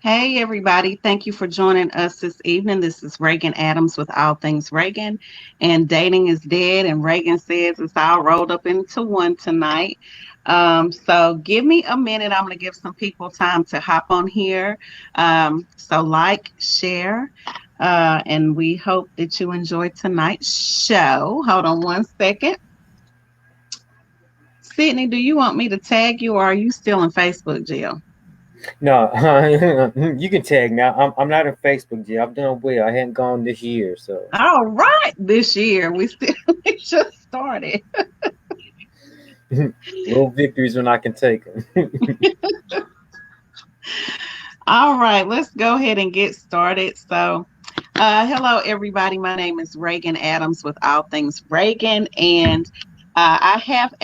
Hey, everybody. Thank you for joining us this evening. This is Reagan Adams with All Things Reagan, and Dating is Dead. And Reagan says it's all rolled up into one tonight. So give me a minute. I'm going to give some people time to hop on here. So like, share, and we hope that you enjoy tonight's show. Hold on one second. Sydney, do you want me to tag you, or are you still in Facebook jail? No, you can tag me. I'm not in Facebook, G. I've done well. I hadn't gone this year, so All right, this year we still we just started. little victories when I can take them. All right, let's go ahead and get started. Hello everybody. My name is Reagan Adams with All Things Reagan, and I have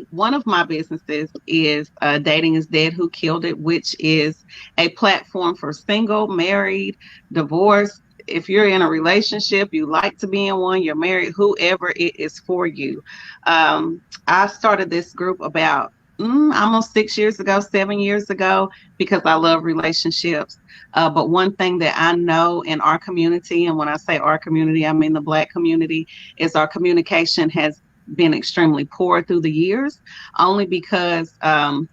one of my businesses is Dating is Dead, Who Killed It, which is a platform for single, married, divorced. If you're in a relationship, you like to be in one, you're married, whoever it is for you. I started this group about almost 6 years ago, 7 years ago, because I love relationships. But one thing that I know in our community, and when I say our community, I mean the Black community, is our communication has been extremely poor through the years, only because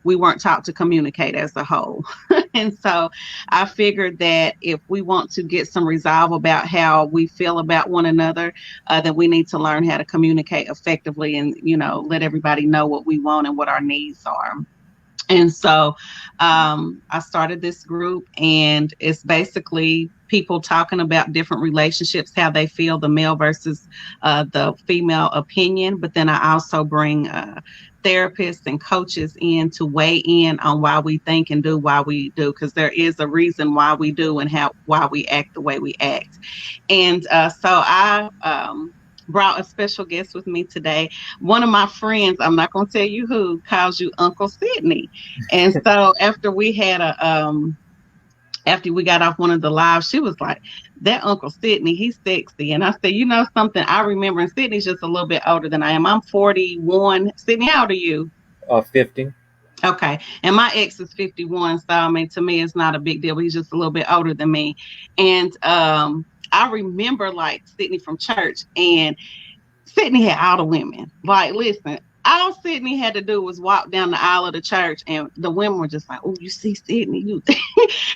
we weren't taught to communicate as a whole. And so I figured that if we want to get some resolve about how we feel about one another, that we need to learn how to communicate effectively and, let everybody know what we want and what our needs are. And so I started this group, and it's basically people talking about different relationships, how they feel, the male versus the female opinion. But then I also bring therapists and coaches in to weigh in on why we think and do why we do, because there is a reason why we do and why we act the way we act. And so I brought a special guest with me today. One of my friends, I'm not going to tell you who, calls you Uncle Sydney. And so after we got off one of the lives, she was like, that Uncle Sydney, he's sexy. And I said, you know something, I remember, and Sydney's just a little bit older than I am. I'm 41. Sydney, how old are you? 50. Okay. And my ex is 51. So, I mean, to me, it's not a big deal. He's just a little bit older than me. And I remember like Sydney from church, and Sydney had all the women. Like, listen, all Sydney had to do was walk down the aisle of the church, and the women were just like, oh, you see Sydney, you.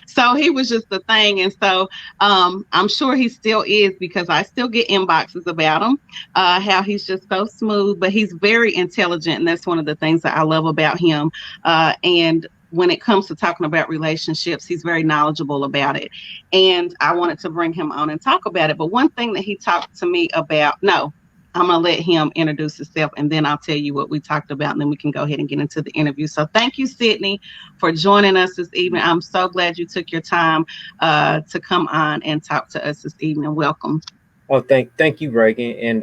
So he was just the thing. And so I'm sure he still is, because I still get inboxes about him, how he's just so smooth, but he's very intelligent. And that's one of the things that I love about him. And when it comes to talking about relationships, he's very knowledgeable about it. And I wanted to bring him on and talk about it. But one thing that he talked to me about, no, I'm going to let him introduce himself, and then I'll tell you what we talked about, and then we can go ahead and get into the interview. So thank you, Sydney, for joining us this evening. I'm so glad you took your time to come on and talk to us this evening. Welcome. Oh, thank you, Reagan. And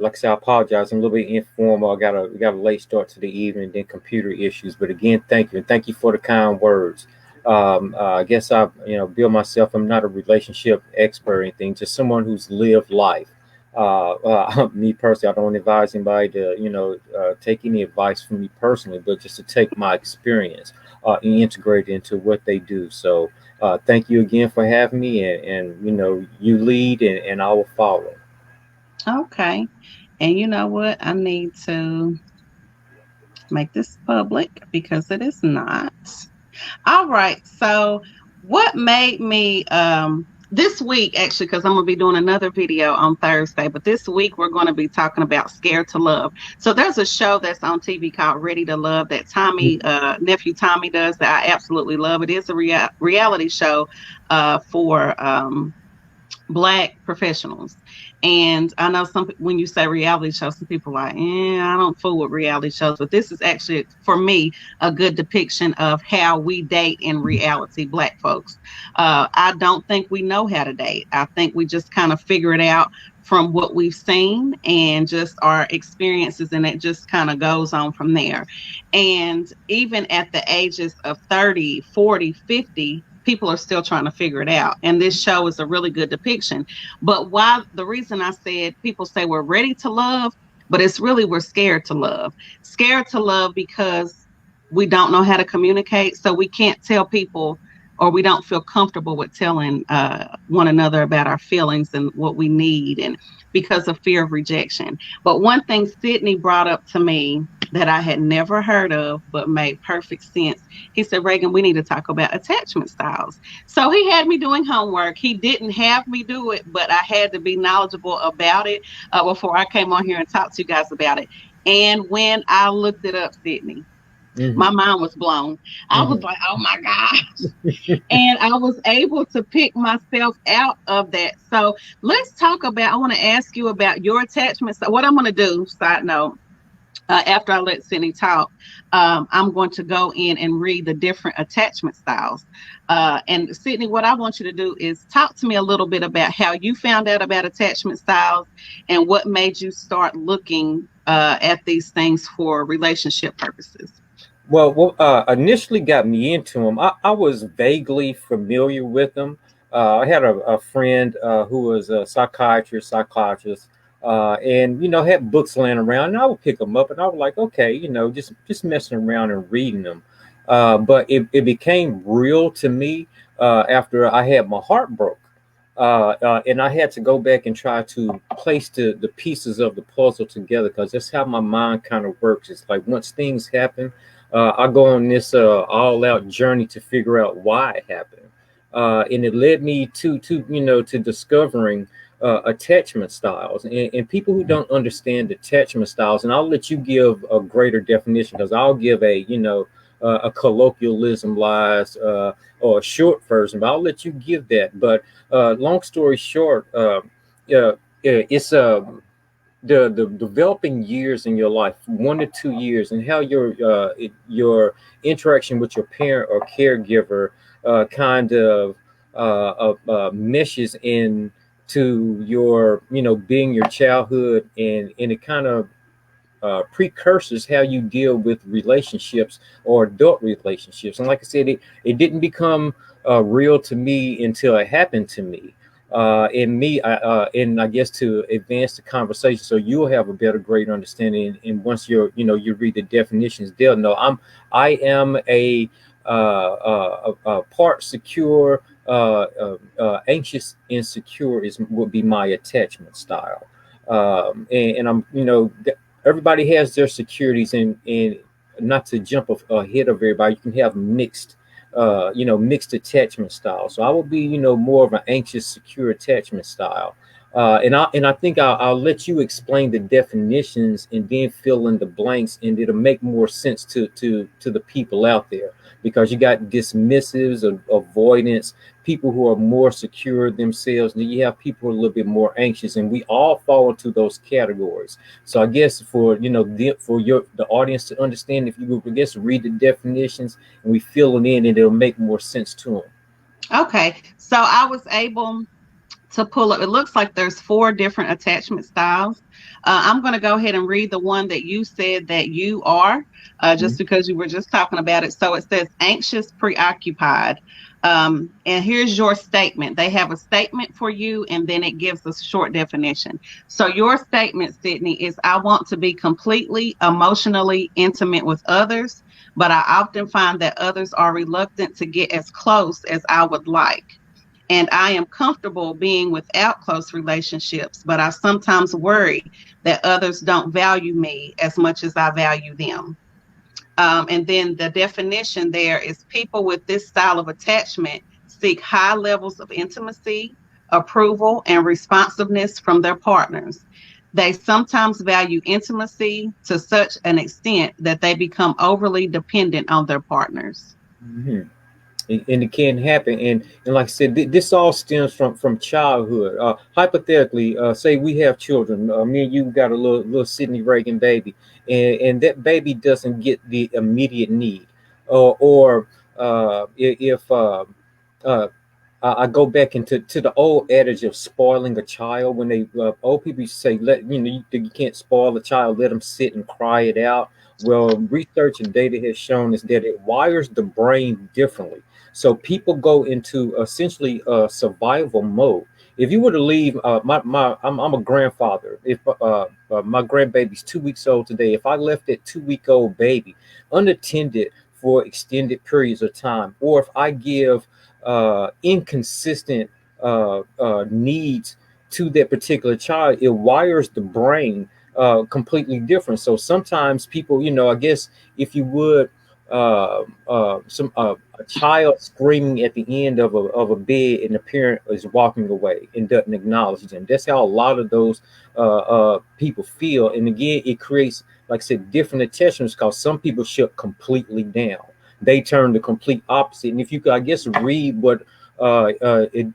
like I said, I apologize. I'm a little bit informal. We got a late start to the evening, then computer issues. But again, thank you, and thank you for the kind words. I guess I, build myself. I'm not a relationship expert or anything, just someone who's lived life. Me personally, I don't advise anybody to, take any advice from me personally, but just to take my experience and integrate it into what they do. So thank you again for having me, and you lead, and I will follow. Okay. And you know what? I need to make this public because it is not. All right. So what made me this week, actually, because I'm going to be doing another video on Thursday, but this week we're going to be talking about Scared to Love. So there's a show that's on TV called Ready to Love that Tommy, nephew Tommy, does, that I absolutely love. It is a reality show for Black professionals. And I know when you say reality show, some people are like, I don't fool with reality shows. But this is actually, for me, a good depiction of how we date in reality, Black folks. I don't think we know how to date. I think we just kind of figure it out from what we've seen and just our experiences, and it just kind of goes on from there. And even at the ages of 30, 40, 50, people are still trying to figure it out. And this show is a really good depiction. But the reason I said people say we're ready to love, but it's really we're scared to love. Scared to love because we don't know how to communicate. So we can't tell people or we don't feel comfortable with telling one another about our feelings and what we need, and because of fear of rejection. But one thing Sydney brought up to me that I had never heard of but made perfect sense. He said, Reagan, we need to talk about attachment styles. So he had me doing homework. He didn't have me do it, but I had to be knowledgeable about it before I came on here and talked to you guys about it. And when I looked it up, Sydney, Hmm. my mind was blown. I was Hmm. like, oh my God. And I was able to pick myself out of that. So let's talk about, I want to ask you about your attachments. So what I'm going to do, side note, after I let Sydney talk, I'm going to go in and read the different attachment styles. And Sydney, what I want you to do is talk to me a little bit about how you found out about attachment styles and what made you start looking at these things for relationship purposes. Well, what initially got me into them, I was vaguely familiar with them. I had a friend who was a psychologist, and had books laying around, and I would pick them up, and I was like, okay, just messing around and reading them. But it became real to me after I had my heart broke. And I had to go back and try to place the pieces of the puzzle together, because that's how my mind kind of works. It's like once things happen, I go on this all-out journey to figure out why it happened, and it led me to discovering attachment styles, and people who don't understand attachment styles. And I'll let you give a greater definition, because I'll give a colloquialism or a short version, but I'll let you give that. But long story short, it's the developing years in your life, 1 to 2 years, and how your interaction with your parent or caregiver kind of meshes into your being your childhood, and it kind of precursors how you deal with relationships or adult relationships. And like I said, it didn't become real to me until it happened to me. And I guess to advance the conversation, so you'll have a better, greater understanding. And once you read the definitions, they'll know I am a part secure, anxious, insecure would be my attachment style. And I'm, everybody has their securities, and not to jump ahead of everybody, you can have mixed attachment styles. So I will be, more of an anxious, secure attachment style. And I think I'll let you explain the definitions and then fill in the blanks, and it'll make more sense to the people out there, because you got dismissives, avoidance, people who are more secure themselves. Then you have people who are a little bit more anxious, and we all fall into those categories. So I guess for the audience to understand, if you would, I guess, read the definitions and we fill it in, and it'll make more sense to them. Okay, so I was able to pull up. It looks like there's four different attachment styles. I'm going to go ahead and read the one that you said that you are, just because you were just talking about it. So it says anxious, preoccupied. And here's your statement. They have a statement for you, and then it gives a short definition. So your statement, Sydney, is I want to be completely emotionally intimate with others, but I often find that others are reluctant to get as close as I would like. And I am comfortable being without close relationships, but I sometimes worry that others don't value me as much as I value them. And then the definition there is people with this style of attachment seek high levels of intimacy, approval, and responsiveness from their partners. They sometimes value intimacy to such an extent that they become overly dependent on their partners. Hmm. And it can happen. And like I said, this all stems from childhood. Hypothetically, say we have children. Me and you got a little Sydney Reagan baby, and that baby doesn't get the immediate need, or if uh, I go back into the old adage of spoiling a child. When they old people used to say, let you can't spoil a child, let them sit and cry it out. Well, research and data has shown is that it wires the brain differently. So people go into essentially survival mode. If you were to leave, I'm a grandfather. If my grandbaby's 2 weeks old today, if I left that 2 week old baby unattended for extended periods of time, or if I give inconsistent needs to that particular child, it wires the brain completely different. So sometimes people, I guess if you would, some a child screaming at the end of a bed and the parent is walking away and doesn't acknowledge them. That's how a lot of those people feel. And again, it creates, like I said, different attachments because some people shut completely down. They turn the complete opposite. And if you could, I guess, read what dismissive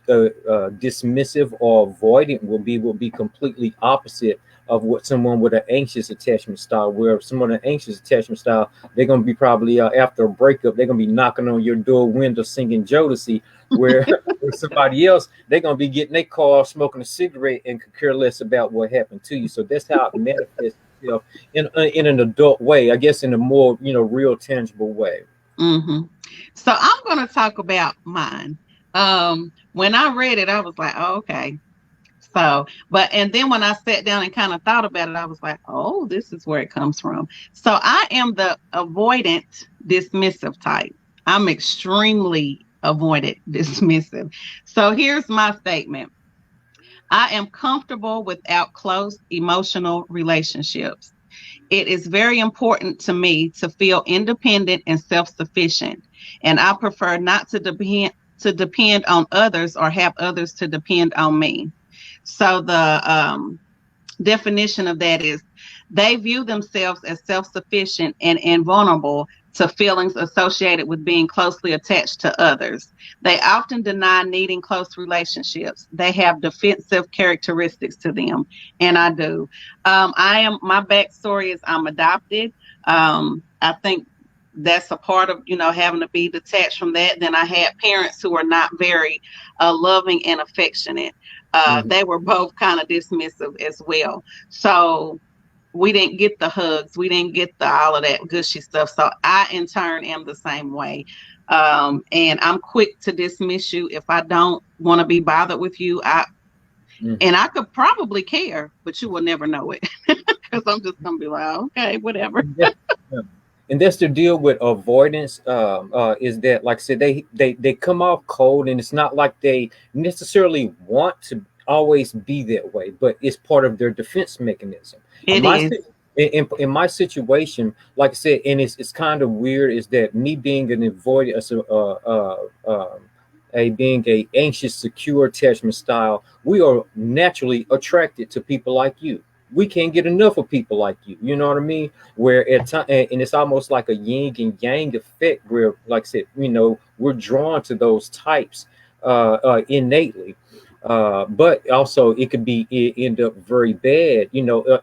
or avoidant will be completely opposite of what someone with an anxious attachment style, where someone with an anxious attachment style, they're going to be probably after a breakup, they're going to be knocking on your door window singing Jodeci, where with somebody else, they're going to be getting their car, smoking a cigarette, and could care less about what happened to you. So that's how it manifests itself in an adult way, I guess, in a more real tangible way. Hmm. So I'm going to talk about mine. When I read it, I was like, oh, okay. So, and then when I sat down and kind of thought about it, I was like, oh, this is where it comes from. So I am the avoidant dismissive type. I'm extremely avoidant dismissive. So here's my statement. I am comfortable without close emotional relationships. It is very important to me to feel independent and self-sufficient, and I prefer not to depend on others or have others to depend on me. So the definition of that is they view themselves as self-sufficient and invulnerable to feelings associated with being closely attached to others. They often deny needing close relationships. They have defensive characteristics to them, and I do. My backstory is I'm adopted. I think that's a part of having to be detached from that. Then I had parents who were not very loving and affectionate. Mhm. They were both kind of dismissive as well. So we didn't get the hugs. We didn't get all of that gushy stuff. So I, in turn, am the same way. And I'm quick to dismiss you if I don't want to be bothered with you. Mhm. And I could probably care, but you will never know it because I'm just gonna be like, okay, whatever. And that's, yeah. And that's the deal with avoidance. Is that, like I said, they come off cold, and it's not like they necessarily want to always be that way, but it's part of their defense mechanism. In It my is. si- in my situation, like I said, and it's kind of weird, is that me being an avoidant, a being a anxious, secure attachment style, we are naturally attracted to people like you. We can't get enough of people like you. You know what I mean? Where at time, and it's almost like a yin and yang effect, where, like I said, we're drawn to those types innately. But also it could end up very bad,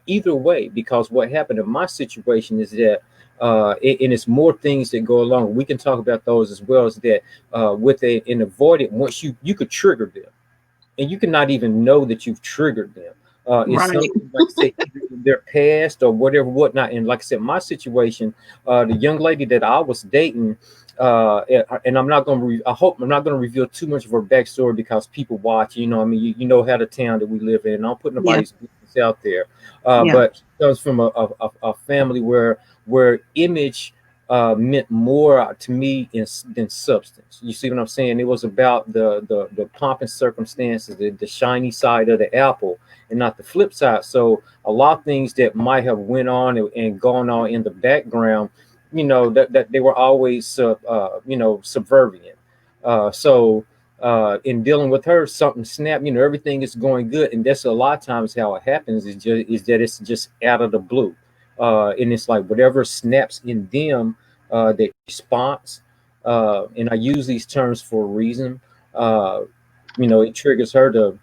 either way, because what happened in my situation is that and it's more things that go along. We can talk about those as well, as that with an avoidant, once you could trigger them, and you cannot even know that you've triggered them. It's Right. something, like I say, either in their past or whatever, whatnot. And like I said, my situation, the young lady that I was dating, and I hope I'm not going to reveal too much of her backstory because people watch. I mean, you know how the town that we live in. I don't put Yeah. nobody's business out there, Yeah. but she comes from a family where image meant more to me than substance. You see what I'm saying? It was about the pomp and circumstances, the shiny side of the apple, and not the flip side. So a lot of things that might have went on and gone on in the background, that they were always subservient. So in dealing with her, something snapped. Everything is going good, and that's a lot of times how it happens. Is that it's just out of the blue, and it's like whatever snaps in them, that response. And I use these terms for a reason. Uh, it triggers her to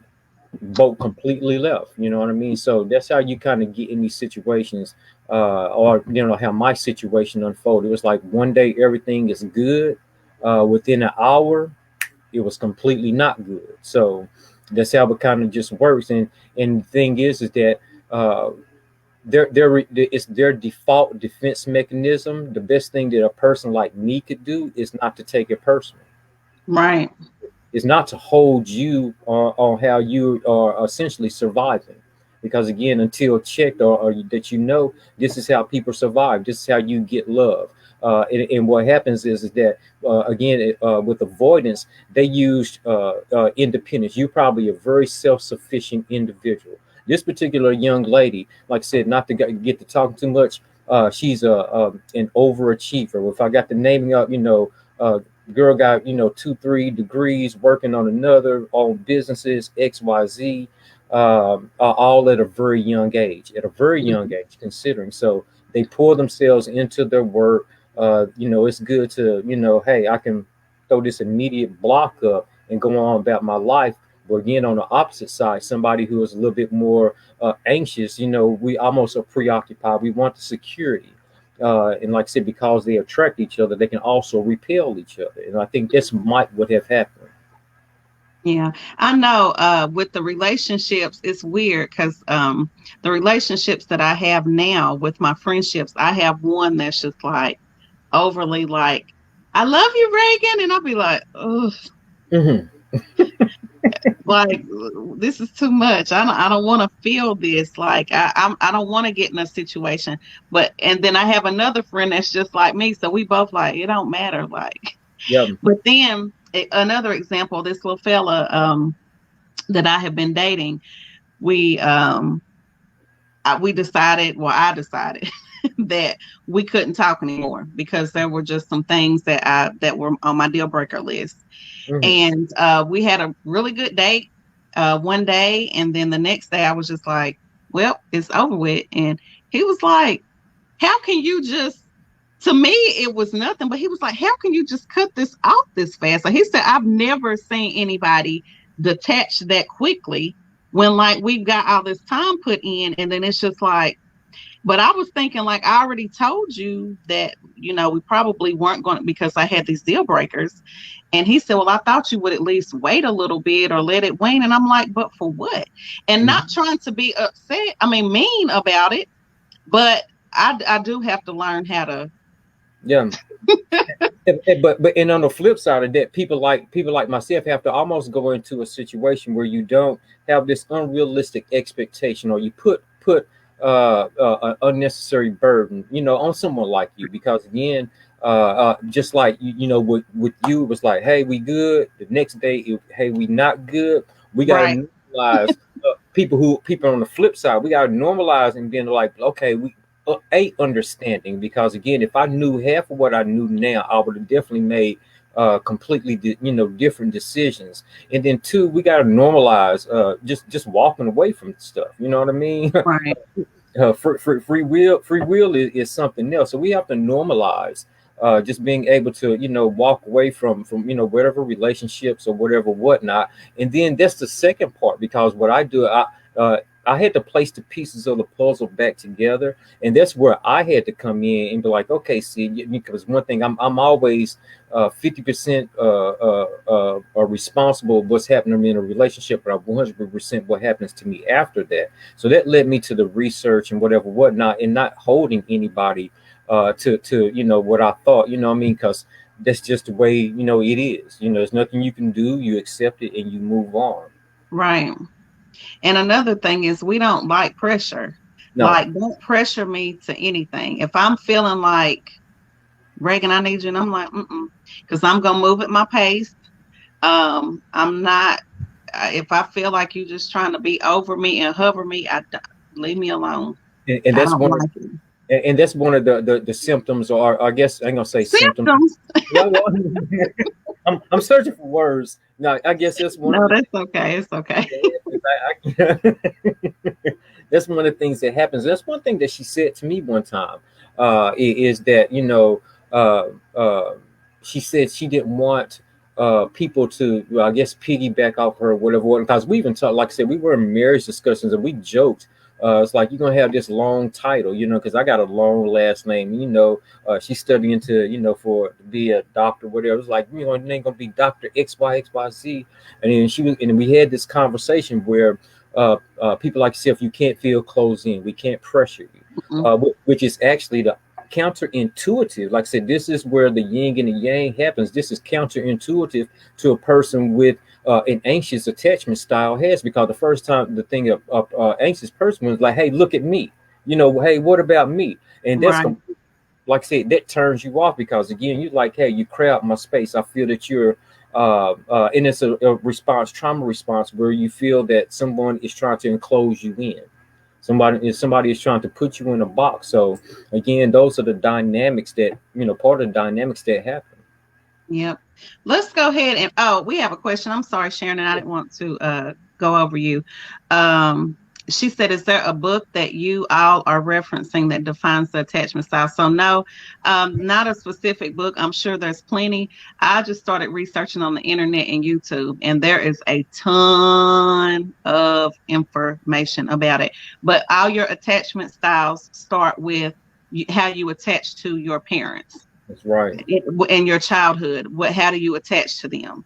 bolt completely left. You know what I mean? So that's how you kind of get in these situations, or how my situation unfolded. It was like one day everything is good, within an hour it was completely not good. So that's how it kind of just works. And the thing is that uh, it's their default defense mechanism. The best thing that a person like me could do is not to take it personal. Right. Is not to hold you on how you are essentially surviving. Because again, until checked, or that this is how people survive. This is how you get love. And what happens is that again with avoidance, they used independence. You're probably a very self-sufficient individual. This particular young lady, like I said, not to get to talking too much, she's an overachiever. If I got the naming up, girl got 2-3 degrees, working on another, on businesses XYZ, all at a very young age. At a very young age, considering. So they pour themselves into their work. It's good to hey, I can throw this immediate block up and go on about my life. But again, on the opposite side, somebody who is a little bit more anxious, we almost are preoccupied. We want the security. And like I said, because they attract each other, they can also repel each other. And I think this might would have happened. Yeah, I know. With the relationships, it's weird because the relationships that I have now with my friendships, I have one that's just like overly like, I love you, Reagan, and I'll be like, oh, Hmm. like this is too much. I don't want to feel this. Like I don't want to get in a situation. But and then I have another friend that's just like me, so we both like it don't matter. Like, Yeah. but then another example, this little fella that I have been dating, we we decided, well, I decided that we couldn't talk anymore because there were just some things that were on my deal breaker list. Hmm. And we had a really good date one day, and then the next day I was just like, well, it's over with. And he was like, how can you just, to me it was nothing, but he was like, how can you just cut this off this fast? Like he said, I've never seen anybody detach that quickly when like we've got all this time put in, and then it's just like, but I was thinking, like, I already told you that, we probably weren't going to, because I had these deal breakers. And he said, well, I thought you would at least wait a little bit or let it wane. And I'm like, but for what? And not Hmm. trying to be upset, I mean, mean about it, but I do have to learn how to. Yeah. But and on the flip side of that, people like myself have to almost go into a situation where you don't have this unrealistic expectation, or you put an unnecessary burden, on someone like you, because again, just like with you, it was like, hey, we good. The next day, hey, we not good. We got Right, to normalize. People on the flip side, we got to normalize and being like, okay, we a understanding, because again, if I knew half of what I knew now, I would have definitely made completely different decisions. And then two, we got to normalize just walking away from stuff, you know what I mean? right, Free will is something else, so we have to normalize just being able to walk away from whatever relationships or whatever whatnot. And then that's the second part, because what I do, uh, I had to place the pieces of the puzzle back together, and that's where I had to come in and be like, okay, see, because one thing, I'm always 50% responsible of what's happening to me in a relationship, but I'm 100% what happens to me after that. So that led me to the research and whatever whatnot, and not holding anybody to what I thought, what I mean, because that's just the way it is. There's nothing you can do. You accept it and you move on. right. And another thing is, we don't like pressure. No. Like, don't pressure me to anything. If I'm feeling like, Reagan, I need you, and I'm like, because I'm gonna move at my pace. I'm not. If I feel like you're just trying to be over me and hover me, leave me alone. and I that's don't one of like it. and that's one of the symptoms, or I guess I ain't gonna say symptoms. Symptoms. Yeah, well, I'm searching for words. No, I guess that's one of No, the that's okay. It's okay. things. That's one of the things that happens. That's one thing that she said to me one time. Is that uh, uh, she said she didn't want people to, well, I guess, piggyback off her, or whatever. Because we even talked, like I said, we were in marriage discussions and we joked. It's like, you're gonna have this long title, because I got a long last name. She's studying to, for to be a doctor, whatever. It's like, it ain't gonna be Doctor XYXYZ. And then we had this conversation where people like yourself, you can't feel closed in. We can't pressure you, Mm-mm. which is actually the counterintuitive. Like I said, this is where the yin and the yang happens. This is counterintuitive to a person with an anxious attachment style has, because the first time the thing of anxious person was like, hey, look at me, hey, what about me? And that's Right. like I said, that turns you off because again, you like, hey, you crowd my space. I feel that you're, and it's a response, trauma response, where you feel that someone is trying to enclose you in. Somebody is trying to put you in a box. So again, those are the dynamics that part of the dynamics that happen. Yep. Let's go ahead and we have a question. I'm sorry, Sharon, and I didn't want to go over you. Um, she said, "Is there a book that you all are referencing that defines the attachment style?" So no, not a specific book. I'm sure there's plenty. I just started researching on the internet and YouTube, and there is a ton of information about it. But all your attachment styles start with how you attach to your parents That's right. in your childhood. How do you attach to them?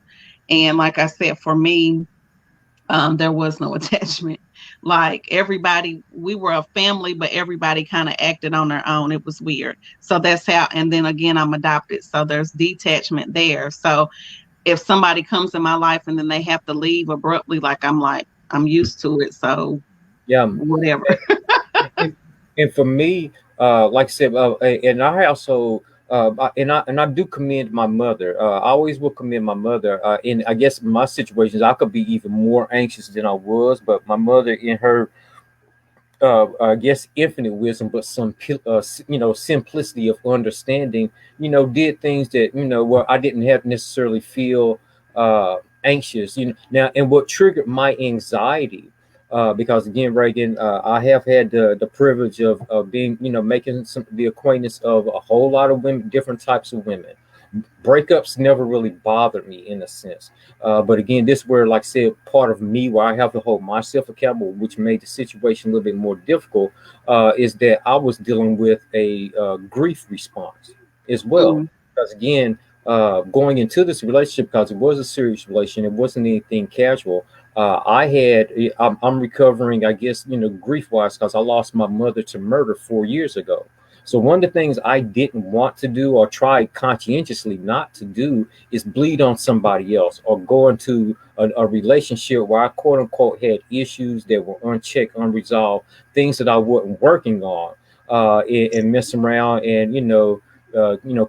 And like I said, for me, there was no attachment. Like everybody, we were a family, but everybody kind of acted on their own. It was weird. So that's how, and then again, I'm adopted. So there's detachment there. So if somebody comes in my life and then they have to leave abruptly, like, I'm used to it. So Yeah. whatever. And for me, like I said, in our household, and I do commend my mother. I always will commend my mother. In I guess my situations, I could be even more anxious than I was, but my mother, in her I guess infinite wisdom, but some simplicity of understanding, did things that where I didn't have necessarily feel anxious. Now, and what triggered my anxiety, because again, Reagan, I have had the privilege of being, making the acquaintance of a whole lot of women, different types of women. Breakups never really bothered me in a sense, but again, this where, like I said, part of me where I have to hold myself accountable, which made the situation a little bit more difficult, is that I was dealing with a grief response as well. Mm, Because again, going into this relationship, because it was a serious relationship, it wasn't anything casual. I'm recovering, I guess, grief wise, because I lost my mother to murder 4 years ago. So one of the things I didn't want to do or try conscientiously not to do is bleed on somebody else or go into a relationship where I quote unquote had issues that were unchecked, unresolved, things that I wasn't working on, and mess around and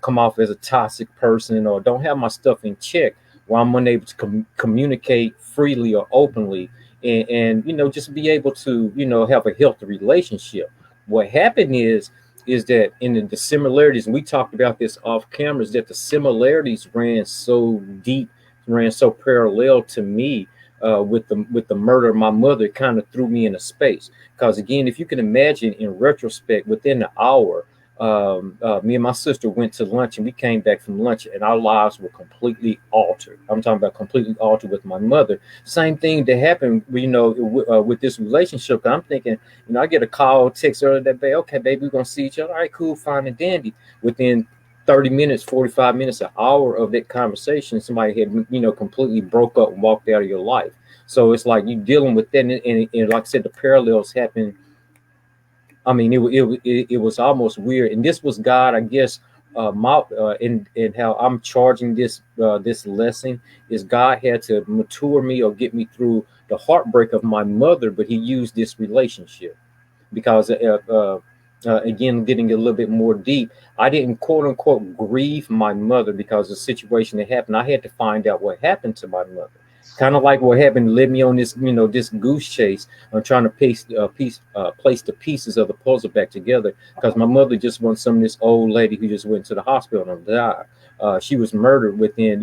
come off as a toxic person or don't have my stuff in check where I'm unable to communicate freely or openly and just be able to have a healthy relationship. What happened is that in the similarities, and we talked about this off cameras, that the similarities ran so deep, ran so parallel to me, with the murder of my mother. It kind of threw me in a space because again, if you can imagine, in retrospect, within the hour, me and my sister went to lunch and we came back from lunch and our lives were completely altered. I'm talking about completely altered with my mother. Same thing that happened, with this relationship. I'm thinking, I get a call, text earlier that day. Okay, baby, we're gonna see each other. All right, cool, fine and dandy. Within 30 minutes, 45 minutes, an hour of that conversation, somebody had, completely broke up and walked out of your life. So it's like you dealing with that, and like I said, the parallels happen. I mean, it was almost weird, and this was God, I guess. In how I'm charging this lesson is God had to mature me or get me through the heartbreak of my mother, but He used this relationship because again, getting a little bit more deep, I didn't quote unquote grieve my mother because of the situation that happened. I had to find out what happened to my mother. Kind of like what happened led me on this, this goose chase. I'm trying to place the pieces of the puzzle back together because my mother just wasn't some of this old lady who just went to the hospital and died. She was murdered within,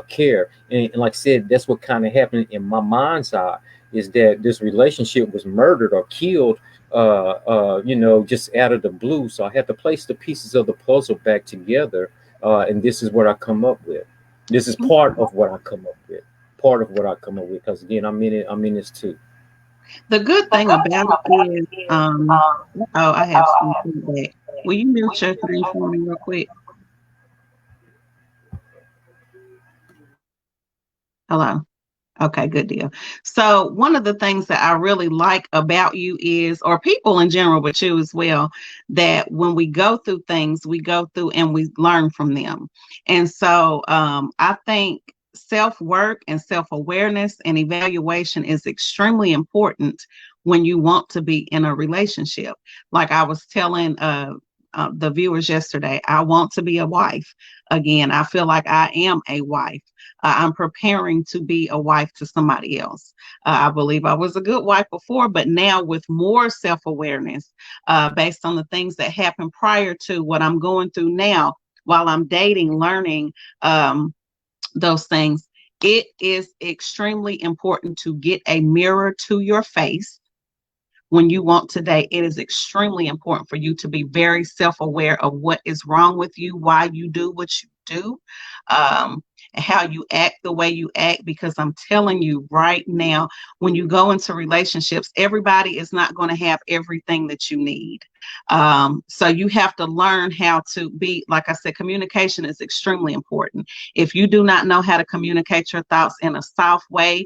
care. And like I said, that's what kind of happened in my mind's eye is that this relationship was murdered or killed, just out of the blue. So I had to place the pieces of the puzzle back together, and this is what I come up with. This is part of what I come up with. Part of what I come up with, because again, I'm in this too. the good thing about it is, oh, I have some feedback. Will you mute your thing for me real quick? Hello. Okay, good deal. So, one of the things that I really like about you is, or people in general, but you as well, that when we go through things, we go through and we learn from them. And so, I think self work and self awareness and evaluation is extremely important when you want to be in a relationship. Like I was telling the viewers yesterday, I want to be a wife again. I feel like I am a wife. I'm preparing to be a wife to somebody else. I believe I was a good wife before, but now with more self awareness, based on the things that happened prior to what I'm going through now while I'm dating, learning those things. It is extremely important to get a mirror to your face when you want to date. It is extremely important for you to be very self-aware of what is wrong with you, why you do what you do, um, and how you act the way you act. Because I'm telling you right now, when you go into relationships, everybody is not going to have everything that you need. So you have to learn how to be, like I said, communication is extremely important. If you do not know how to communicate your thoughts in a soft way,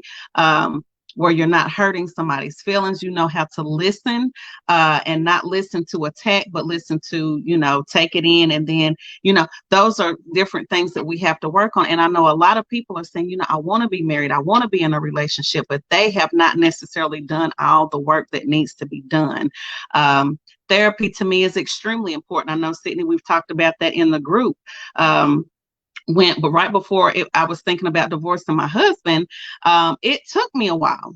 where you're not hurting somebody's feelings, you know how to listen, and not listen to attack, but listen to, take it in. And then, those are different things that we have to work on. And I know a lot of people are saying, I want to be married, I want to be in a relationship, but they have not necessarily done all the work that needs to be done. Therapy to me is extremely important. I know, Sydney, we've talked about that in the group. But right before I was thinking about divorcing my husband, it took me a while,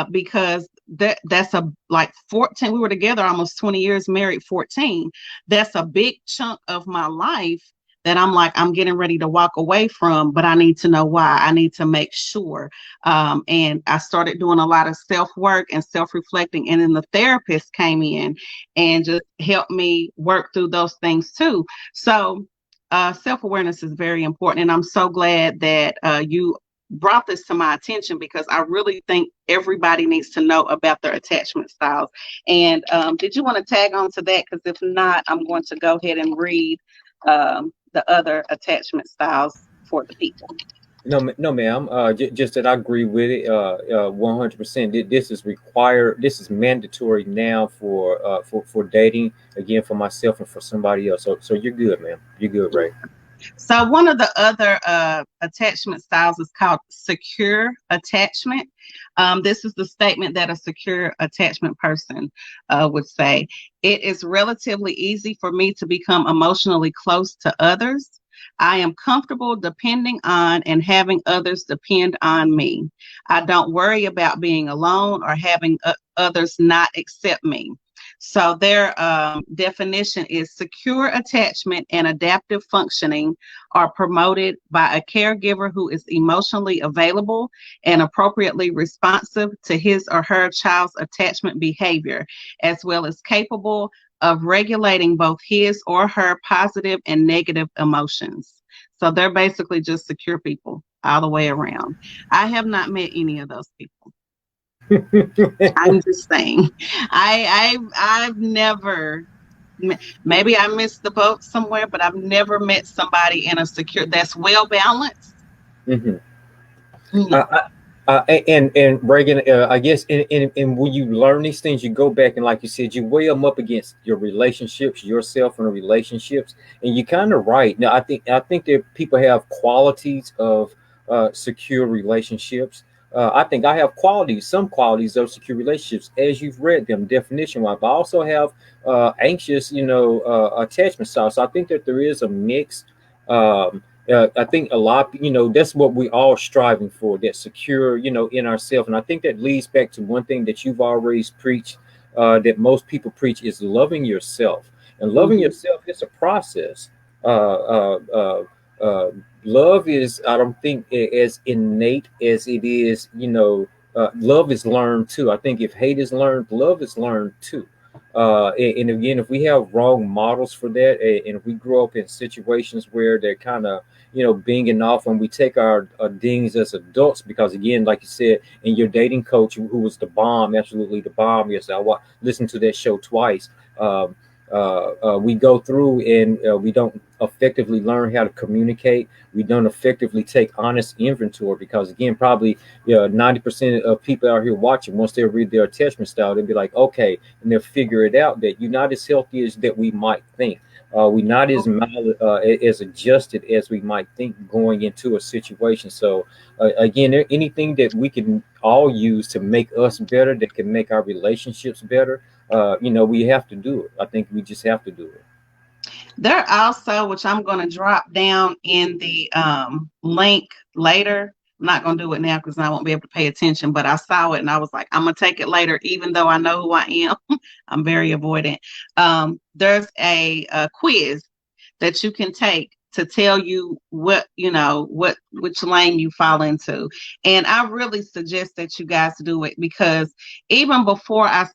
because that's a like 14. We were together almost 20 years, married 14. That's a big chunk of my life that I'm getting ready to walk away from, but I need to know why. I need to make sure. And I started doing a lot of self work and self reflecting, and then the therapist came in and just helped me work through those things too. So self-awareness is very important, and I'm so glad that you brought this to my attention, because I really think everybody needs to know about their attachment styles. And did you want to tag on to that? Because if not, I'm going to go ahead and read the other attachment styles for the people. No, no, ma'am. Just that I agree with it. 100%. This is required. This is mandatory now for dating again, for myself and for somebody else. So you're good, ma'am. You're good, right? So one of the other attachment styles is called secure attachment. This is the statement that a secure attachment person would say. It is relatively easy for me to become emotionally close to others. I am comfortable depending on and having others depend on me. I don't worry about being alone or having others not accept me. So their definition is secure attachment and adaptive functioning are promoted by a caregiver who is emotionally available and appropriately responsive to his or her child's attachment behavior, as well as capable of regulating both his or her positive and negative emotions. So they're basically just secure people all the way around. I have not met any of those people. I'm just saying. I've never. Maybe I missed the boat somewhere, but I've never met somebody in a secure that's well balanced. Hmm. No. And Reagan, I guess, and when you learn these things, you go back and, like you said, you weigh them up against your relationships, yourself, and the relationships, and you kind of right. Now, I think that people have qualities of secure relationships. I think I have some qualities of secure relationships, as you've read them definition wise. But I also have anxious, attachment styles. So I think that there is a mix. I think a lot, that's what we all striving for, that secure, in ourselves. And I think that leads back to one thing that you've always preached, that most people preach, is loving yourself. And loving Mhm. yourself is a process. Uh, uh, uh, Love is, I don't think, as innate as it is, love is learned too. I think if hate is learned, love is learned too. And again, if we have wrong models for that, and if we grow up in situations where they're kind of, binging off, when we take our dings as adults, because again, like you said, and your dating coach, who was the bomb, absolutely the bomb. Yes, listened to that show twice. We go through, and we don't effectively learn how to communicate. We don't effectively take honest inventory, because again, probably 90% of people out here watching, once they read their attachment style, they'll be like, okay, and they'll figure it out that you're not as healthy as that we might think. We're not as adjusted as we might think going into a situation. So again, anything that we can all use to make us better, that can make our relationships better, we have to do it. I think we just have to do it. There also, which I'm going to drop down in the link later. I'm not going to do it now because I won't be able to pay attention, but I saw it and I was like, I'm going to take it later, even though I know who I am. I'm very avoidant. There's a quiz that you can take to tell you what which lane you fall into, and I really suggest that you guys do it, because even before I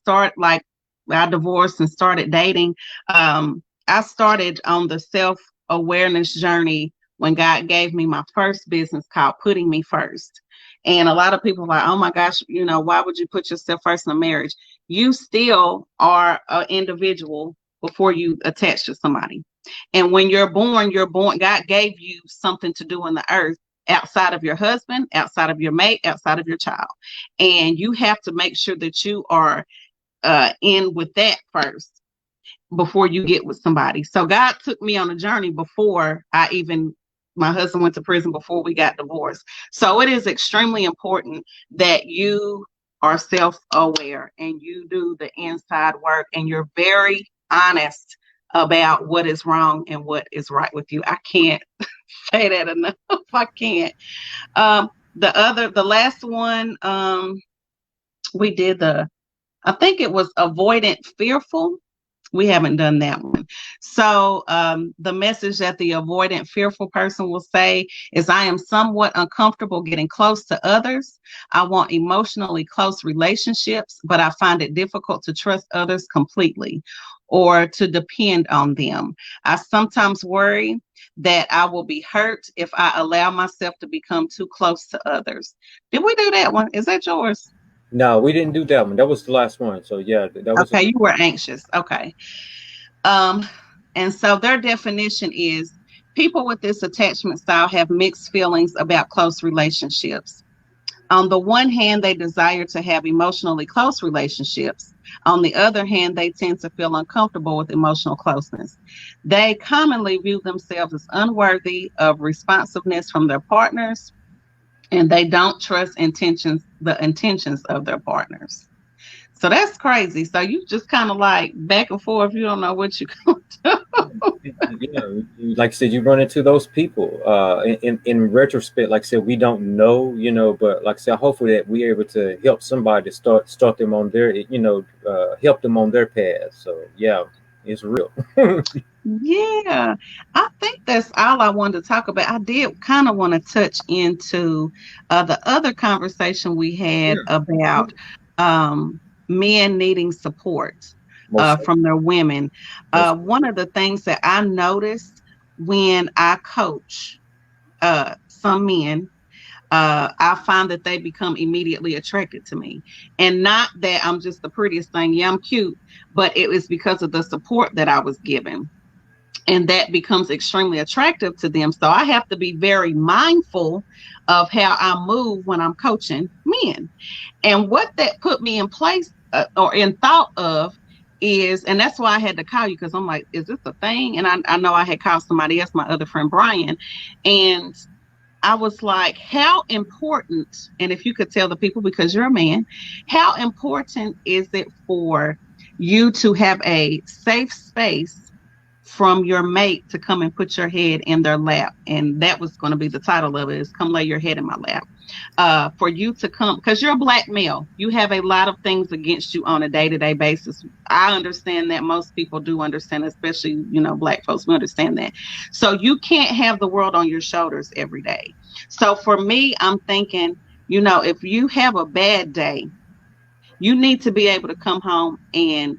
divorced and started dating, I started on the self-awareness journey when God gave me my first business called Putting Me First. And a lot of people are like, oh my gosh, why would you put yourself first in a marriage? You still are an individual before you attach to somebody. And when you're born, God gave you something to do in the earth outside of your husband, outside of your mate, outside of your child. And you have to make sure that you are in with that first before you get with somebody. So God took me on a journey before my husband went to prison, before we got divorced. So it is extremely important that you are self-aware and you do the inside work and you're very honest about what is wrong and what is right with you. I can't say that enough. I can't. The last one, we did I think it was Avoidant Fearful. We haven't done that one. So the message that the avoidant fearful person will say is, I am somewhat uncomfortable getting close to others. I want emotionally close relationships, but I find it difficult to trust others completely or to depend on them. I sometimes worry that I will be hurt if I allow myself to become too close to others. Did we do that one? Is that yours? No, we didn't do that one. That was the last one. So yeah, that was. Okay, you were anxious. Okay. Um, and so their definition is, people with this attachment style have mixed feelings about close relationships. On the one hand, they desire to have emotionally close relationships. On the other hand, they tend to feel uncomfortable with emotional closeness. They commonly view themselves as unworthy of responsiveness from their partners, and they don't trust the intentions of their partners. So that's crazy. So you just kind of like back and forth. You don't know what you're going to Like I said, you run into those people. In retrospect, like I said, we don't know, but like I said, hopefully that we're able to help somebody to start them on their, help them on their path. So yeah, it's real. Yeah, I think that's all I wanted to talk about. I did kind of want to touch into the other conversation we had Yeah, about um, men needing support most from their women. most. One of the things that I noticed when I coach some men, I find that they become immediately attracted to me. And not that I'm just the prettiest thing. Yeah, I'm cute, but it was because of the support that I was given, and that becomes extremely attractive to them. So I have to be very mindful of how I move when I'm coaching men. And what that put me in place or in thought of is, and that's why I had to call you, because I'm like, is this a thing? And I know I had called somebody else, my other friend Brian, and I was like, how important, and if you could tell the people, because you're a man, how important is it for you to have a safe space from your mate to come and put your head in their lap? And that was going to be the title of it, is come lay your head in my lap. For you to come, because you're a black male, you have a lot of things against you on a day-to-day basis. I understand that. Most people do understand, especially, black folks, we understand that. So you can't have the world on your shoulders every day. So for me, I'm thinking, if you have a bad day, you need to be able to come home and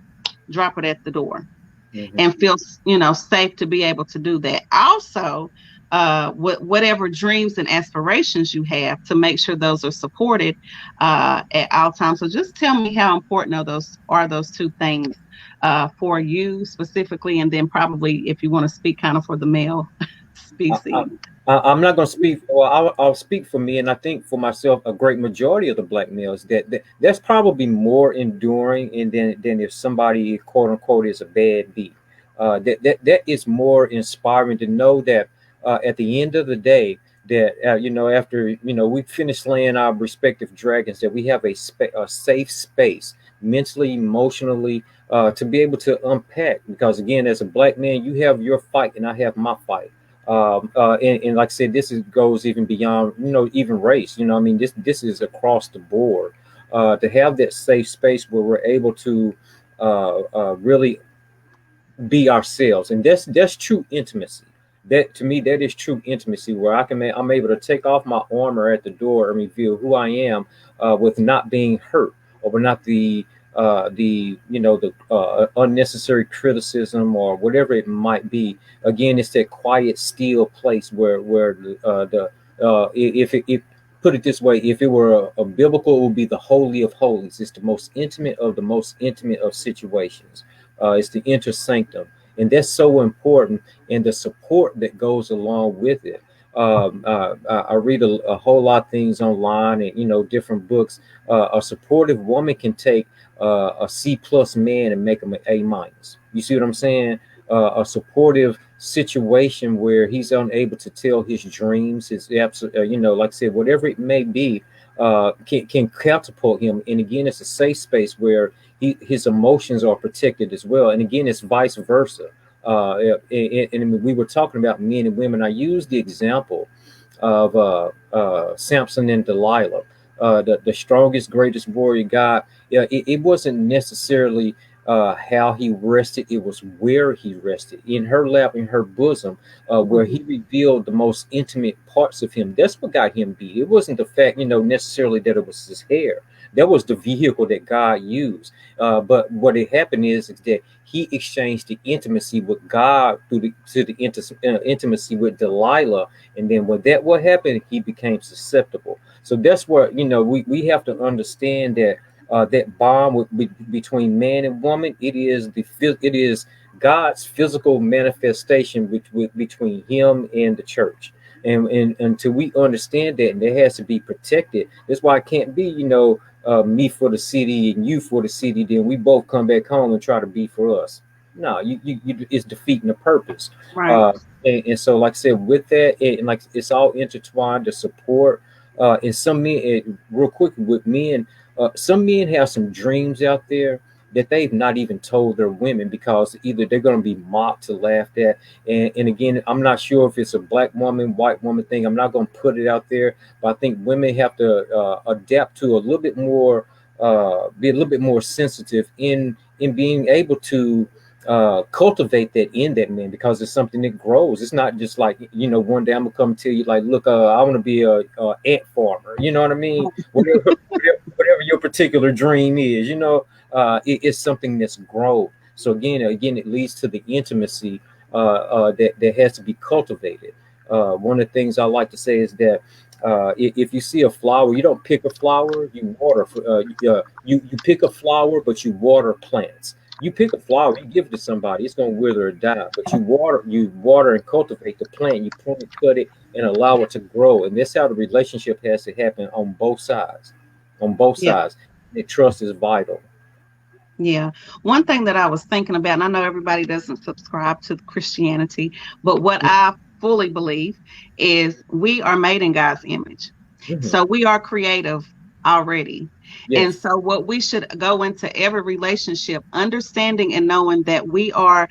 drop it at the door Mhm. and feel safe to be able to do that. Also, whatever dreams and aspirations you have, to make sure those are supported at all times. So just tell me how important are those two things for you specifically, and then probably if you want to speak kind of for the male I, I, species. I'm not going to speak. Well, I'll speak for me, and I think for myself, a great majority of the black males that's probably more enduring, and than if somebody quote unquote is a bad beat. That is more inspiring to know that at the end of the day, that after we finish laying our respective dragons, that we have a safe space mentally, emotionally, to be able to unpack. Because again, as a black man, you have your fight and I have my fight. And like I said, goes even beyond, even race. I mean, this is across the board. To have that safe space where we're able to really be ourselves, and that's true intimacy. That to me, that is true intimacy, where I'm able to take off my armor at the door and reveal who I am, with not being hurt over not the the unnecessary criticism or whatever it might be. Again, it's that quiet, still place where the if put it this way, if it were a biblical, it would be the holy of holies. It's the most intimate of the most intimate of situations. It's the inner sanctum, and that's so important, and the support that goes along with it. I read a whole lot of things online, and different books. A supportive woman can take a C+ man and make him an A-. You see what I'm saying? A supportive situation where he's unable to tell his dreams, his absolute, like I said, whatever it may be, can catapult him. And again, it's a safe space where his emotions are protected as well. And again, it's vice versa. And we were talking about men and women. I used the example of Samson and Delilah, the strongest, greatest warrior God. It wasn't necessarily how he rested; it was where he rested, in her lap, in her bosom, where he revealed the most intimate parts of him. That's what got him beat. It wasn't the fact, necessarily that it was his hair. That was the vehicle that God used. But what had happened is that he exchanged the intimacy with God to the intimacy with Delilah, and then when that what happened, he became susceptible. So that's what we have to understand, that that bond between man and woman, it is God's physical manifestation between him and the church. And until we understand that, and it has to be protected. That's why it can't be, me for the city and you for the city, then we both come back home and try to be for us. No, it's defeating the purpose. Right. And so, like I said, with that, and like it's all intertwined. The support, and some men, real quick with men, some men have some dreams out there that they've not even told their women, because either they're going to be mocked or laughed at. And again, I'm not sure if it's a black woman, white woman thing. I'm not going to put it out there, but I think women have to adapt to a little bit more, be a little bit more sensitive in being able to cultivate that in that man, because it's something that grows. It's not just like, one day I'm gonna come tell you like, look, I want to be a ant farmer. You know what I mean? Whatever your particular dream is, it's something that's grown. So again, it leads to the intimacy that has to be cultivated. One of the things I like to say is that if you see a flower, you don't pick a flower, you water. You pick a flower, but you water plants. You pick a flower, you give it to somebody, it's going to wither or die. But you water and cultivate the plant. You prune it, cut it, and allow it to grow. And that's how the relationship has to happen on both sides. On both Yeah. sides, the trust is vital. Yeah. One thing that I was thinking about, and I know everybody doesn't subscribe to Christianity, but what I fully believe is we are made in God's image. Mm-hmm. So we are creative already. And Yes. so what we should go into every relationship understanding and knowing that we are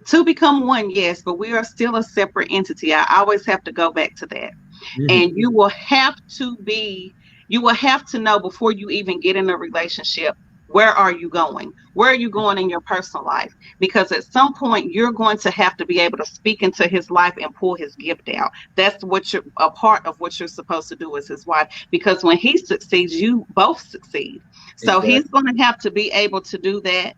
to become one, yes, but we are still a separate entity. I always have to go back to that. Mm-hmm. And you will have to know before you even get in a relationship, where are you going? Where are you going in your personal life? Because at some point you're going to have to be able to speak into his life and pull his gift out. That's what you're a part of what you're supposed to do as his wife. Because when he succeeds, you both succeed. So Exactly. he's going to have to be able to do that,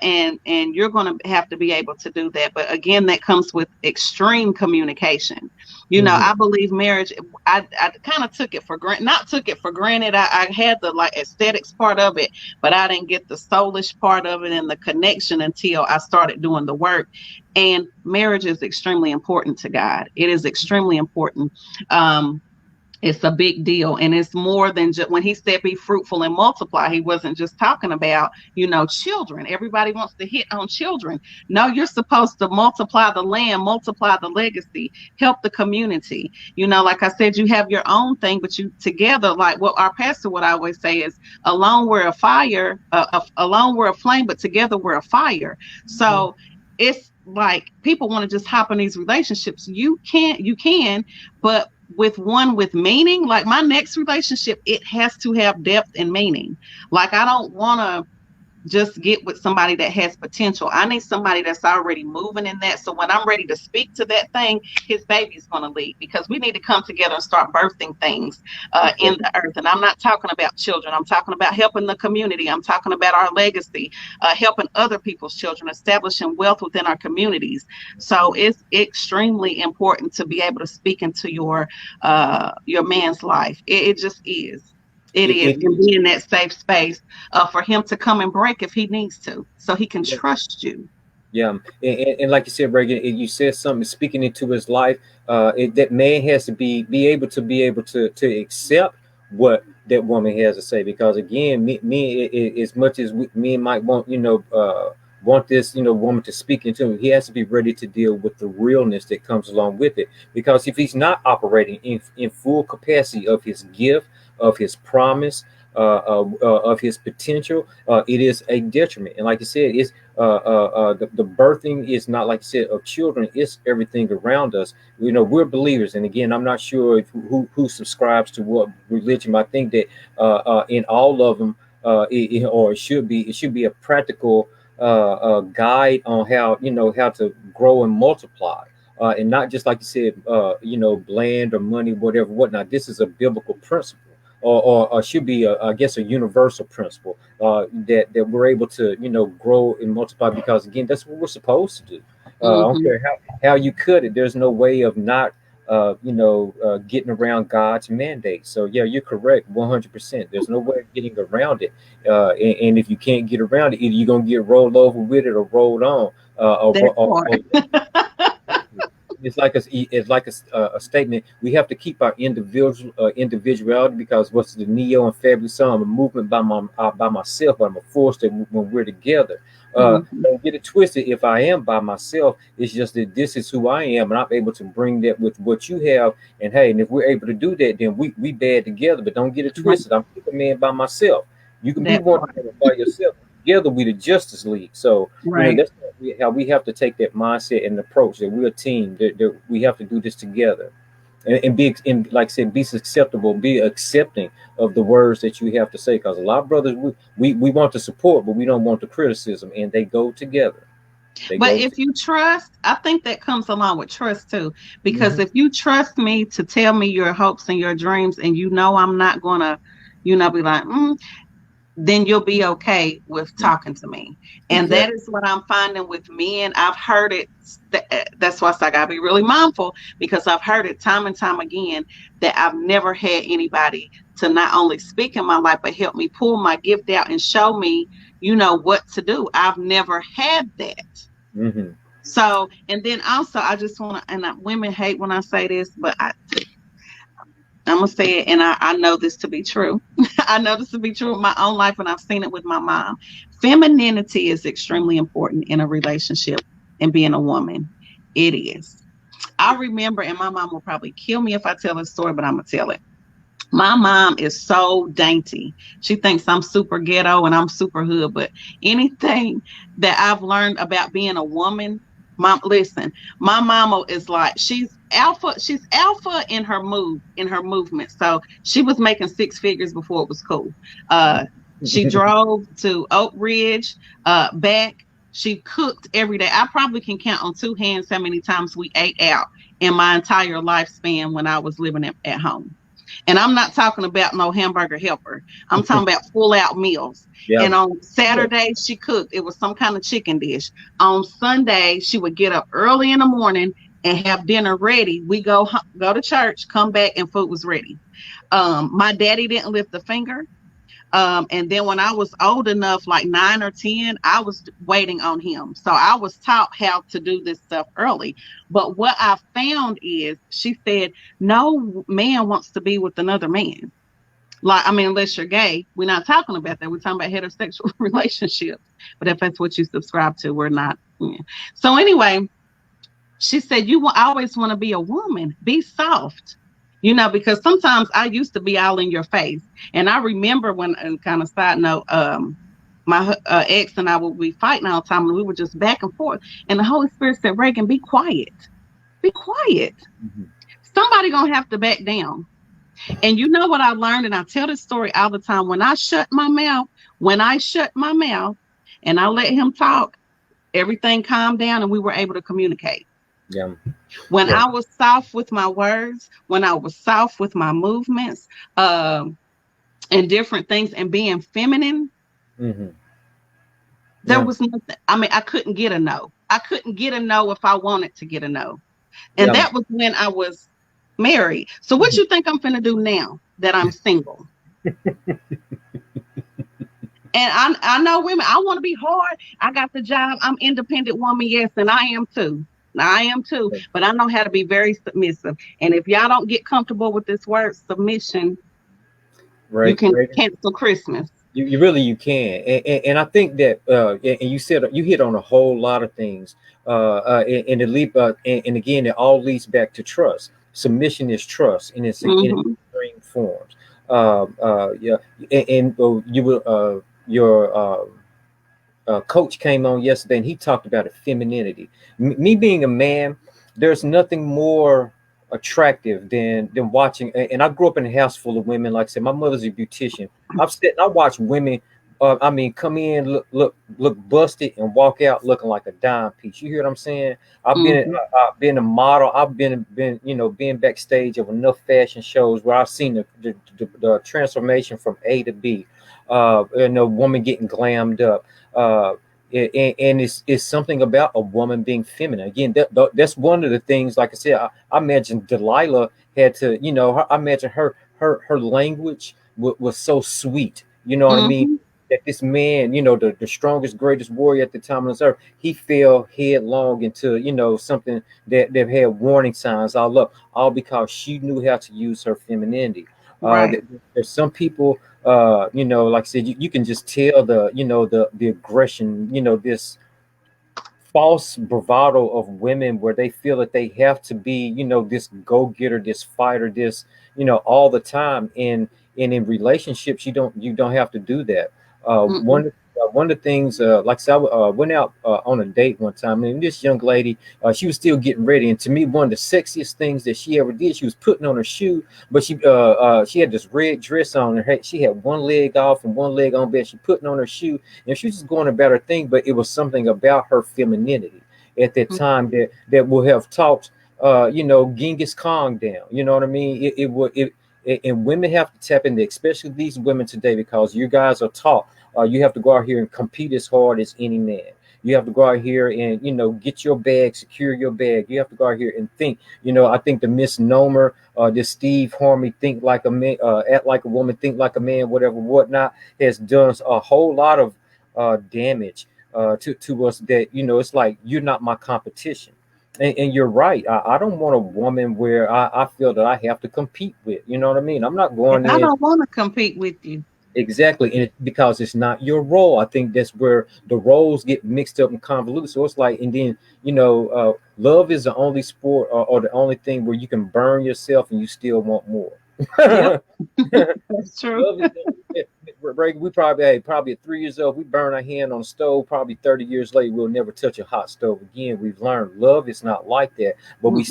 and you're going to have to be able to do that. But again, that comes with extreme communication. Mm-hmm. I believe marriage, I kind of took it for granted, not took it for granted. I had the like aesthetics part of it, but I didn't get the soulish part of it and the connection until I started doing the work. And marriage is extremely important to God. It is extremely important. Um, It's a big deal. And it's more than just when he said be fruitful and multiply, he wasn't just talking about, children. Everybody wants to hit on children. No, you're supposed to multiply the land, multiply the legacy, help the community. Like I said, you have your own thing, but you together, like what our pastor would always say is, alone we're a fire, alone we're a flame, but together we're a fire. So it's like people want to just hop in these relationships. You can, but with one with meaning, like my next relationship, it has to have depth and meaning. Like I don't want to just get with somebody that has potential. I need somebody that's already moving in that. So when I'm ready to speak to that thing, his baby's going to lead, because we need to come together and start birthing things in the earth. And I'm not talking about children. I'm talking about helping the community. I'm talking about our legacy, helping other people's children, establishing wealth within our communities. So it's extremely important to be able to speak into your man's life. It just is. It is, and be in that safe space for him to come and break if he needs to, so he can trust you. Yeah, and like you said, Reagan, you said something speaking into his life. That man has to be able to accept what that woman has to say, because again, as much as me might want, want this, woman to speak into him, he has to be ready to deal with the realness that comes along with it. Because if he's not operating in full capacity of his gift, of his promise, of his potential, it is a detriment. And like you said, it's the birthing is not, like you said, of children. It's everything around us. We're believers, and again, I'm not sure who subscribes to what religion. But I think that in all of them, it should be a practical guide on how to grow and multiply. And not just like you said, bland or money, whatever, whatnot. This is a biblical principle, or should be, I guess, a universal principle that we're able to, grow and multiply, because again, that's what we're supposed to do. I don't care how you cut it. There's no way of not, getting around God's mandate. So yeah, you're correct, 100%. There's no way of getting around it. And if you can't get around it, either you're gonna get rolled over with it or rolled on. It's like a statement. We have to keep our individuality, because what's the Neo and Fabulous song? I'm a movement by myself, but I'm a force that when we're together. Don't get it twisted. If I am by myself, it's just that this is who I am, and I'm able to bring that with what you have. And hey, and if we're able to do that, then we bad together. But don't get it twisted. I'm a man by myself. You can be one by yourself. Together, we the Justice League. So that's how we have to take that mindset and approach, that we're a team. That we have to do this together, and be, and like I said, be acceptable, be accepting of the words that you have to say. Because a lot of brothers, we want the support, but we don't want the criticism, and they go together. But if you trust, I think that comes along with trust too. Because if you trust me to tell me your hopes and your dreams, and I'm not gonna, be like, then you'll be okay with talking to me. And that is what I'm finding with men. I've heard it. That's why I gotta be really mindful, because I've heard it time and time again that I've never had anybody to not only speak in my life, but help me pull my gift out and show me, what to do. I've never had that. So, and then also, I just want to, and women hate when I say this, but I'm going to say it, and I know this to be true. I know this to be true in my own life, and I've seen it with my mom. Femininity is extremely important in a relationship and being a woman. It is. I remember, and my mom will probably kill me if I tell this story, but I'm going to tell it. My mom is so dainty. She thinks I'm super ghetto and I'm super hood, but anything that I've learned about being a woman, listen, my mama is like, she's alpha in her movement. So she was making six figures before it was cool. She drove to Oak Ridge, back. She cooked every day. I probably can count on two hands how many times we ate out in my entire lifespan when I was living at home. And I'm not talking about no hamburger helper. I'm talking about full out meals. Yeah. And on Saturday, she cooked. It was some kind of chicken dish. On Sunday, she would get up early in the morning and have dinner ready. We go to church, come back, and food was ready. My daddy didn't lift a finger. And then when I was old enough, like 9 or 10, I was waiting on him. So I was taught how to do this stuff early. But what I found is she said, no man wants to be with another man. Like, I mean, unless you're gay, we're not talking about that. We're talking about heterosexual relationships. But if that's what you subscribe to, we're not. Yeah. So anyway, she said, you will always want to be a woman. Be soft. Because sometimes I used to be all in your face. And I remember when, and kind of side note, my ex and I would be fighting all the time, and we were just back and forth. And the Holy Spirit said, Reagan, be quiet. Be quiet. Mm-hmm. Somebody gonna have to back down. And you know what I learned, and I tell this story all the time. When I shut my mouth and I let him talk, everything calmed down and we were able to communicate. Yeah. When I was soft with my words, when I was soft with my movements, and different things, and being feminine, there was nothing. I mean, I couldn't get a no. I couldn't get a no if I wanted to get a no. And that was when I was married. So what you think I'm finna do now that I'm single? And I know women, I want to be hard. I got the job. I'm independent woman. Yes, and I am too. But I know how to be very submissive. And if y'all don't get comfortable with this word submission, you can cancel Christmas. You really can. And I think that and you said you hit on a whole lot of things. And again, it all leads back to trust. Submission is trust, and it's in extreme forms. Your coach came on yesterday, and he talked about femininity. Me being a man, there's nothing more attractive than watching. And I grew up in a house full of women. Like I said, my mother's a beautician. I watch women. Come in, look busted, and walk out looking like a dime piece. You hear what I'm saying? I've been a model. I've been backstage of enough fashion shows where I've seen the transformation from A to B. And a woman getting glammed up. And it's something about a woman being feminine. Again, that's one of the things. Like I said, I imagine Delilah had to. I imagine her language was so sweet. You know what I mean? That this man, the strongest, greatest warrior at the time on this earth, he fell headlong into, something that had warning signs all up, all because she knew how to use her femininity. Right. There's some people, like I said, you can just tell the aggression, this false bravado of women where they feel that they have to be, this go-getter, this fighter, this, all the time. And in relationships, you don't have to do that. One of the things, like I said, I went out on a date one time, and this young lady, she was still getting ready. And to me, one of the sexiest things that she ever did, she was putting on her shoe, but she had this red dress on. She had one leg off and one leg on, but she putting on her shoe, and she was just going about her thing. But it was something about her femininity at that time that would have talked, Genghis Khan down. You know what I mean? And women have to tap into, especially these women today, because you guys are taught you have to go out here and compete as hard as any man. You have to go out here and, get your bag, secure your bag. You have to go out here and think. I think the misnomer, this Steve Harvey, think like a man, act like a woman, think like a man, whatever, whatnot, has done a whole lot of damage to us that, it's like, you're not my competition. And you're right. I don't want a woman where I feel that I have to compete with. You know what I mean? I'm not going there. I don't want to compete with you. Exactly. And because it's not your role. I think that's where the roles get mixed up and convoluted. So it's like, and then, love is the only sport or the only thing where you can burn yourself and you still want more. Yep. That's true. We probably at 3 years old, we burn our hand on the stove. Probably 30 years later, we'll never touch a hot stove again. We've learned love is not like that. But we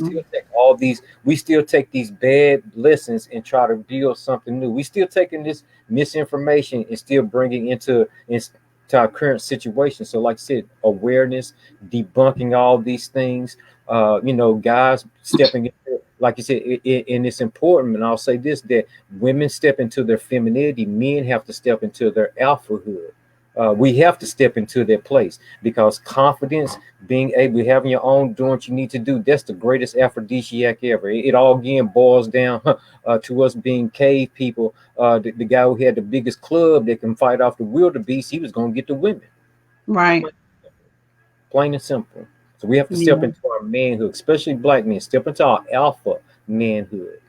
still take these bad lessons and try to build something new. We still taking this misinformation and still bringing into our current situation. So like I said, awareness, debunking all these things, guys stepping into, like you said, and it's important. And I'll say this, that women step into their femininity, men have to step into their alphahood. We have to step into that place because confidence, being able, having your own, doing what you need to do, that's the greatest aphrodisiac ever. It all again boils down to us being cave people. The guy who had the biggest club that can fight off the wildebeest, he was going to get the women. Right. Plain and simple. So we have to step Yeah. into our manhood, especially black men, step into our alpha manhood.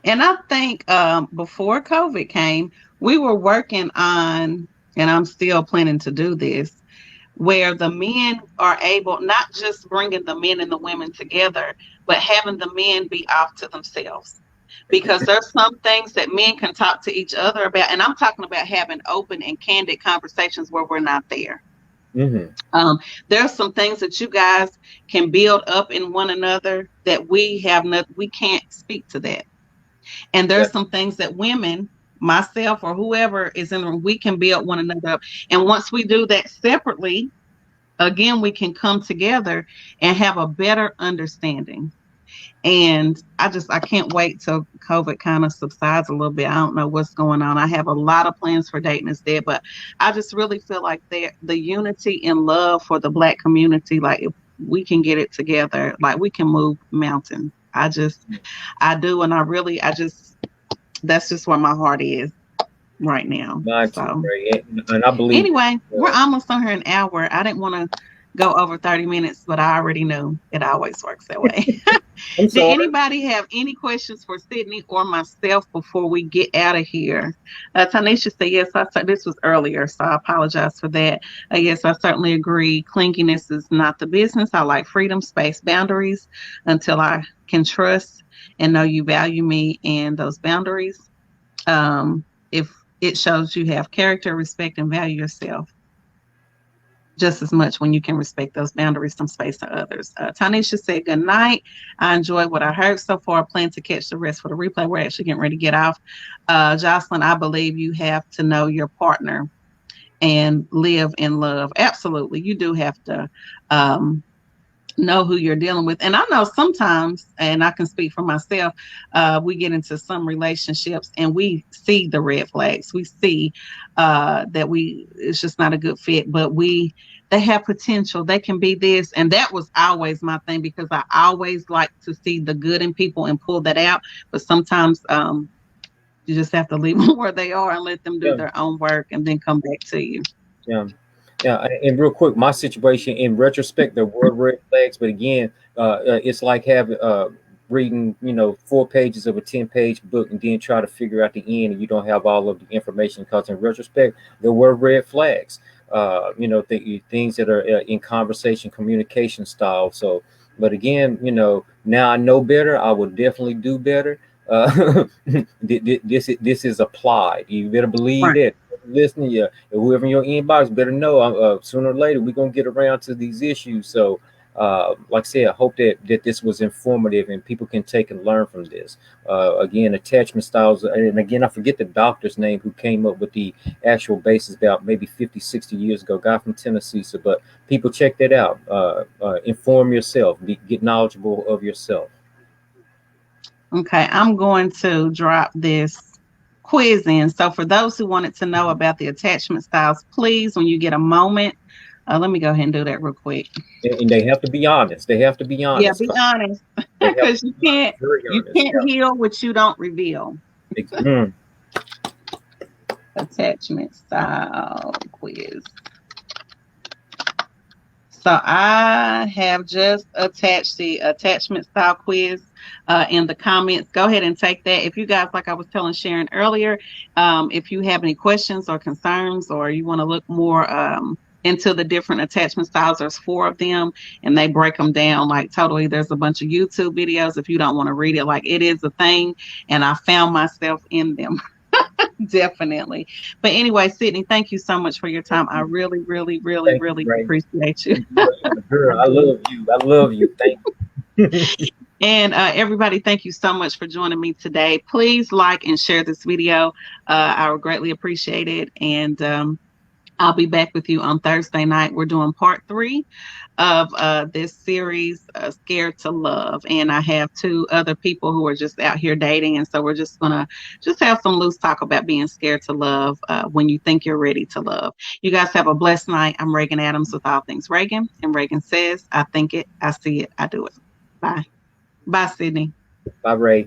And I think before COVID came, we were working on, and I'm still planning to do this, where the men are able, not just bringing the men and the women together, but having the men be off to themselves. Because there's some things that men can talk to each other about. And I'm talking about having open and candid conversations where we're not there. Mm-hmm. There's some things that you guys can build up in one another that we can't speak to that. And Yeah. there's some things that women, myself or whoever is in the room, we can build one another up. And once we do that separately, again, we can come together and have a better understanding. And I can't wait till COVID kind of subsides a little bit. I don't know what's going on. I have a lot of plans for Dating is Dead, but I just really feel like the unity and love for the Black community, like if we can get it together, like we can move mountains. I do. And that's just where my heart is right now. Mine too, So Ray. And I believe anyway, we're almost on here an hour. I didn't want to go over 30 minutes, but I already knew it always works that way. I'm Did sorry. anybody have any questions for Sydney or myself before we get out of here? Tanisha said, yes, I said this was earlier, so I apologize for that. Yes, I certainly agree. Clinginess is not the business. I like freedom, space, boundaries until I can trust and know you value me and those boundaries. If it shows you have character, respect, and value yourself just as much when you can respect those boundaries, some space to others. Tanisha said, good night. I enjoyed what I heard so far. I plan to catch the rest for the replay. We're actually getting ready to get off. Jocelyn, I believe you have to know your partner and live in love. Absolutely. You do have to know who you're dealing with. And I know sometimes, and I can speak for myself, we get into some relationships and we see the red flags. We see that it's just not a good fit, but they have potential. They can be this. And that was always my thing, because I always like to see the good in people and pull that out. But sometimes you just have to leave them where they are and let them do Yeah. their own work and then come back to you. Yeah. Yeah, and real quick, my situation in retrospect, there were red flags, but again, it's like having reading, 4 pages of a 10-page book and then try to figure out the end, and you don't have all of the information. Because in retrospect, there were red flags. Things that are in conversation, communication style. So, but again, now I know better. I will definitely do better. This is applied. You better believe Right. that. Listening, yeah, whoever in your inbox better know. Sooner or later we're gonna get around to these issues. So, like I said, I hope that this was informative and people can take and learn from this. Again, attachment styles, and again, I forget the doctor's name who came up with the actual basis about maybe 50, 60 years ago. Guy from Tennessee. So, but people check that out. Inform yourself. Get knowledgeable of yourself. Okay, I'm going to drop this quiz in. So for those who wanted to know about the attachment styles, please, when you get a moment, let me go ahead and do that real quick. And they have to be honest. They have to be Yeah, honest. be honest, They have because to be honest, very you honest. can't heal what you don't reveal. Yeah. Attachment style quiz. So I have just attached the attachment style quiz in the comments. Go ahead and take that. If you guys, like I was telling Sharon earlier, if you have any questions or concerns, or you want to look more into the different attachment styles, there's 4 of them, and they break them down like totally. There's a bunch of YouTube videos if you don't want to read it. Like, it is a thing, and I found myself in them. Definitely. But anyway, Sydney, thank you so much for your time. I really, really, really, Thank you, really Ray. appreciate you. Girl, I love you. I love you. Thank you. And everybody, thank you so much for joining me today. Please like and share this video. I would greatly appreciate it. And I'll be back with you on Thursday night. We're doing part 3 of this series, Scared to Love. And I have two other people who are just out here dating. And so we're just going to just have some loose talk about being scared to love when you think you're ready to love. You guys have a blessed night. I'm Reagan Adams with All Things Reagan. And Reagan says, I think it, I see it, I do it. Bye. Bye, Sydney. Bye, Ray.